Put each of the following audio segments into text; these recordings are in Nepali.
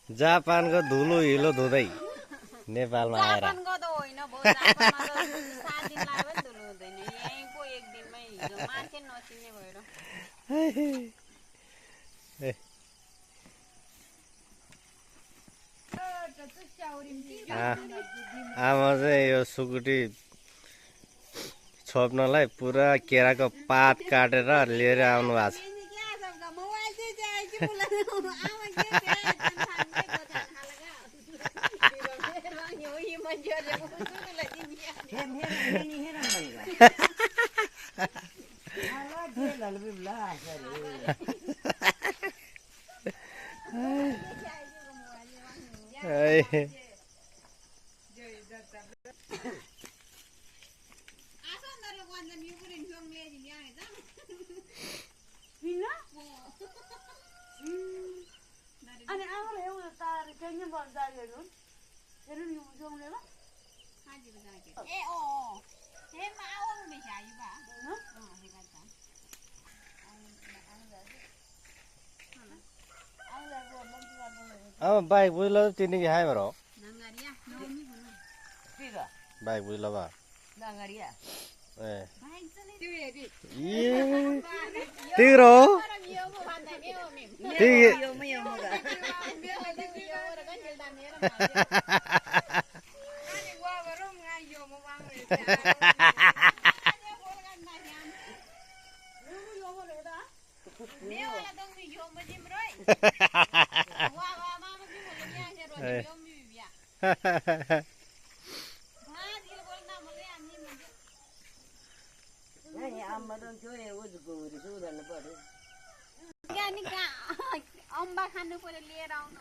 जापानको धुलो हिलो धुँदै नेपालमा आएर जापानको त होइन भो जापानमा त 7 दिन लाग्यो पनि धुलो हुँदैन यहीँको एक दिनमै हिजो मान्छे नचिन्ने भएर आमा चाहिँ यो सुकुटी छोप्नलाई पुरा केराको पात काटेर लिएर आउनु भएको छ अब बाइक बुझ्लो तिनी कि हाय बरो बाइक बुझ्लो बा ए तिरो अम्बा खानु पर्यो लिएर आउनु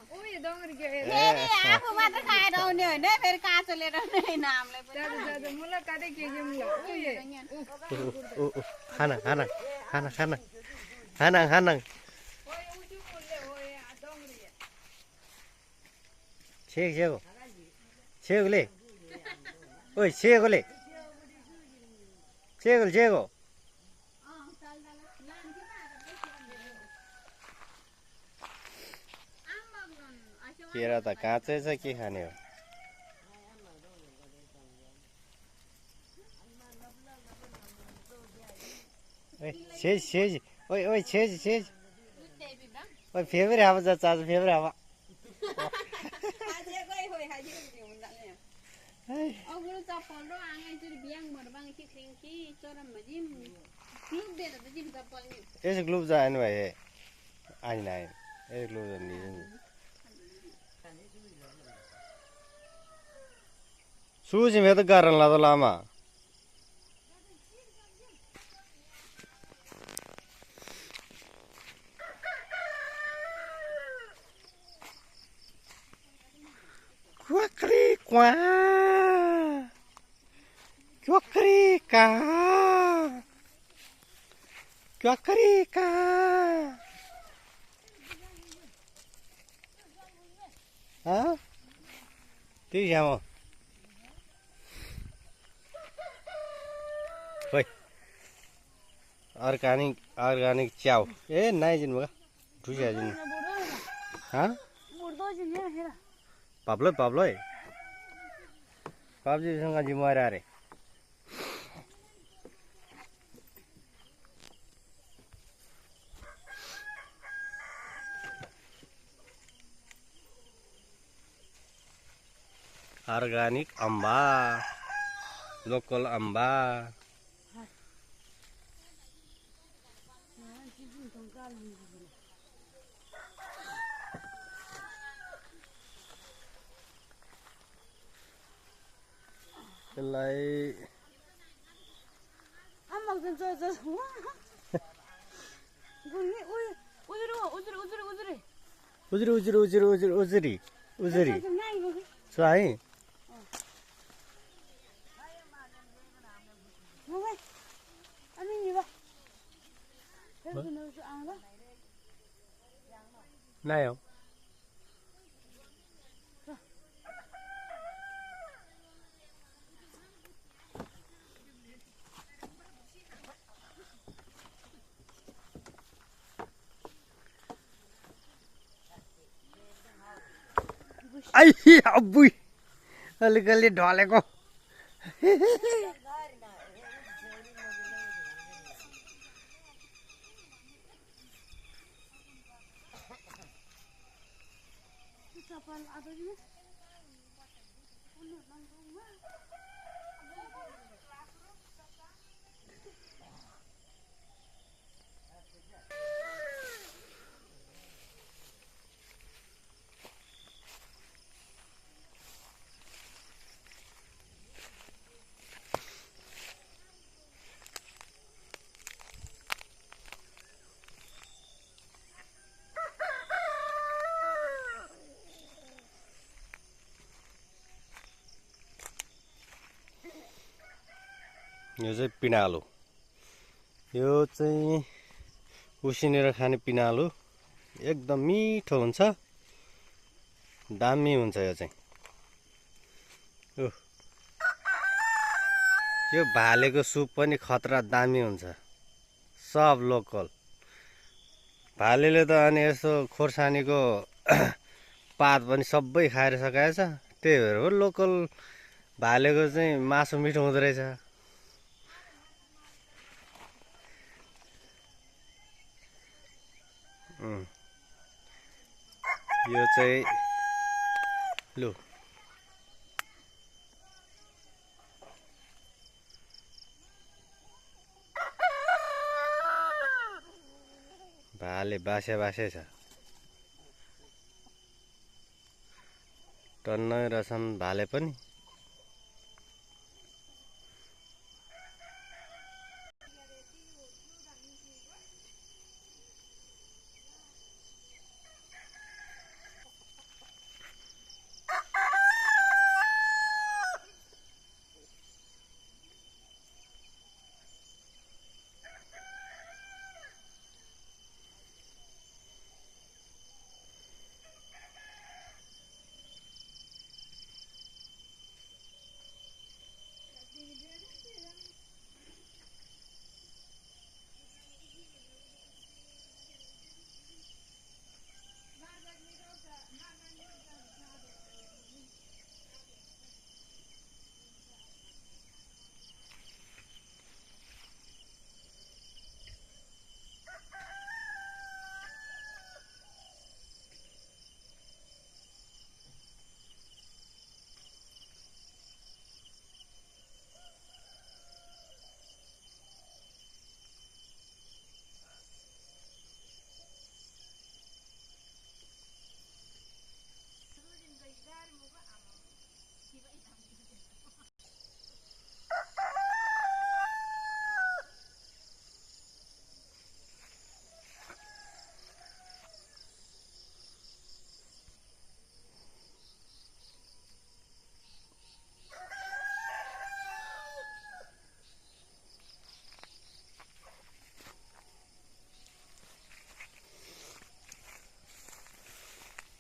आफू मात्र खाएर आउने होइन फेरि काँचो लिएर आउने होइन खाना खाना खाना खाना खाना खाना छेक छेको छेकोले ओइ छेकोले छेको छेको केरा त काँचै छ के खाने हो छेज छेज ओइ ओइ छेज छेज ओइ फेरि हावा जा चाचा फेरि हावा यसो ग्लुब जानु भयो आइन आइन यसो ग्लुब जानु सूज में तो कारण ला तो लामा क्वाकरी क्वा क्वाकरी का क्वाकरी का हाँ ठीक है वो अर्गानिक च्याउ ए नाइ जिन बगा ठुसिया जिन हाँ पाब्लो पाब्लो पाब्जी सँग जी मरा रे अर्गानिक अम्बा लोकल अम्बा उजुरी सुहाई नहीं हो आई अब्बुई अलिकति ढलेको यो चाहिँ पिँडालु यो चाहिँ उसिनेर खाने पिँडालु एकदम मिठो हुन्छ दामी हुन्छ यो चाहिँ यो भालेको सुप पनि खतरा दामी हुन्छ सब लोकल भालेले त अनि यस्तो खोर्सानीको पात पनि सबै खाएर सकाएछ त्यही भएर हो लोकल भालेको चाहिँ मासु मिठो हुँदो रहेछ यो चाहिँ लु भाले बासे छ टन्नै रहेछन् भाले पनि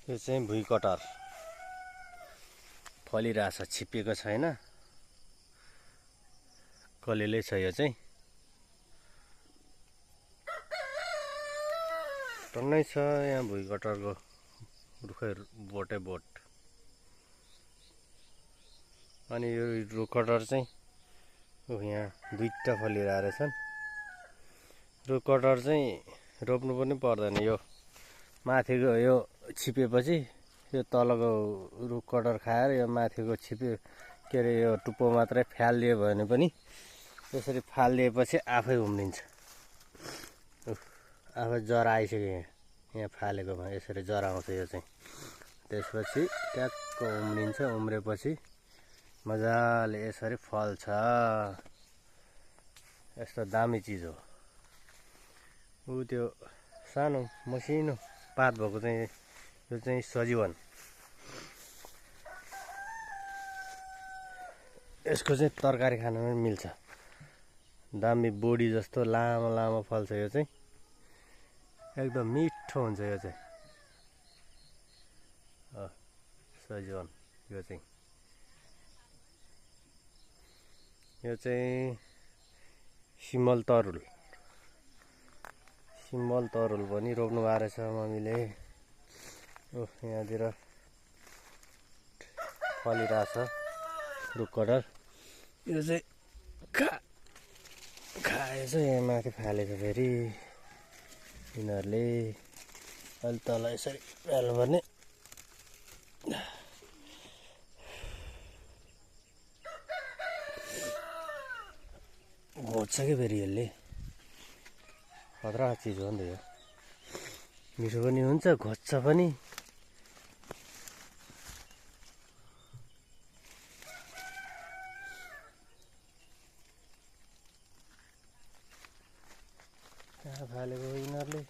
यो चाहिँ भुइँकटर फलिरहेछ छिप्पिएको छैन कलिलै छ यो चाहिँ टन्नै छ यहाँ भुइँकटरको रुखै बोटै बोट अनि यो रुखकटर चाहिँ यहाँ दुईटा फलिरहेको रहेछन् रुखकटर चाहिँ रोप्नु पनि पर्दैन यो माथिको यो छिपेपछि यो तलको रुख कटर खाएर यो माथिको के अरे यो टुप्पो मात्रै फ्यालिदियो भने पनि यसरी फालिदिएपछि आफै उम्रिन्छ आफै जरा आइसक्यो यहाँ फालेकोमा यसरी जरा आउँछ यो चाहिँ त्यसपछि ट्याक्क उम्रिन्छ उम्रेपछि मजाले यसरी फल्छ यस्तो दामी चिज हो त्यो सानो मसिनो पात भएको चाहिँ यो चाहिँ सजीवन यसको चाहिँ तरकारी खान पनि मिल्छ दामी बोडी जस्तो लामो लामो फल्छ यो चाहिँ एकदम मिठो हुन्छ यो चाहिँ सजीवन यो चाहिँ सिमल तरुल पनि रोप्नु भएको रहेछ मम्मीले यहाँतिर फलिरहेछ रुख कटहर। यो चाहिँ खाएछ यहाँ माथि फालेछ फेरि यिनीहरूले। अहिले तल यसरी हाल्नुपर्ने। घोच्छ कि फेरि यसले, खतरा चिज हो नि त यो। मिठो पनि हुन्छ, घोच्छ पनि। कहाँ फालेको हो यिनीहरूले?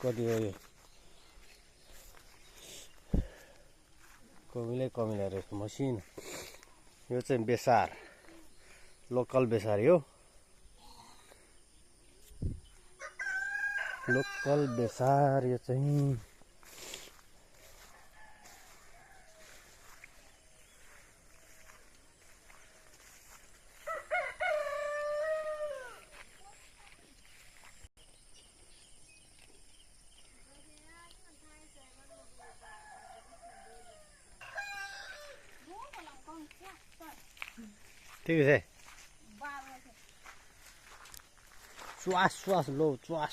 कति हो यो? कमिला रहेछ मसिनो। यो चाहिँ बेसार, लोकल बेसार हो। लोकल बेसार यो चाहिँ। ठिक छ। श्वास लो, श्वास।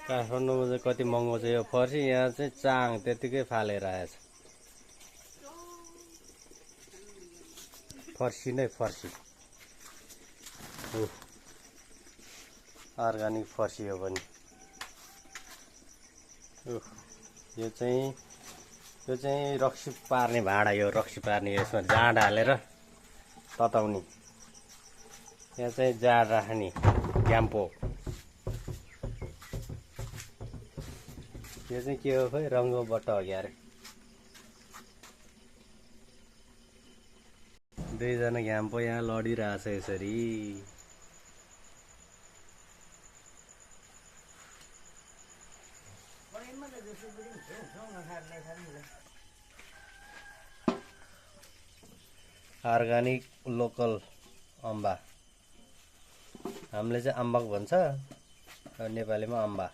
काठमाडौँमा चाहिँ कति महँगो छ यो फर्सी। यहाँ चाहिँ चाङ त्यतिकै फालेर आएछ। फर्सी नै फर्सी, अर्ग्यानिक फर्सी हो पनि। यो चाहिँ रक्सी पार्ने भाँडा। यो रक्सी पार्ने, यसमा जाँड हालेर तताउने। यहाँ चाहिँ जाँड राख्ने ग्याम्पो। यो चाहिँ के हो खोइ, रङ्गो बट्टा हो क्यारे। दुईजना घ्याम्पो यहाँ लडिरहेछ यसरी। अर्ग्यानिक लोकल अम्बा, हामीले चाहिँ अम्बक भन्छ, नेपालीमा अम्बा।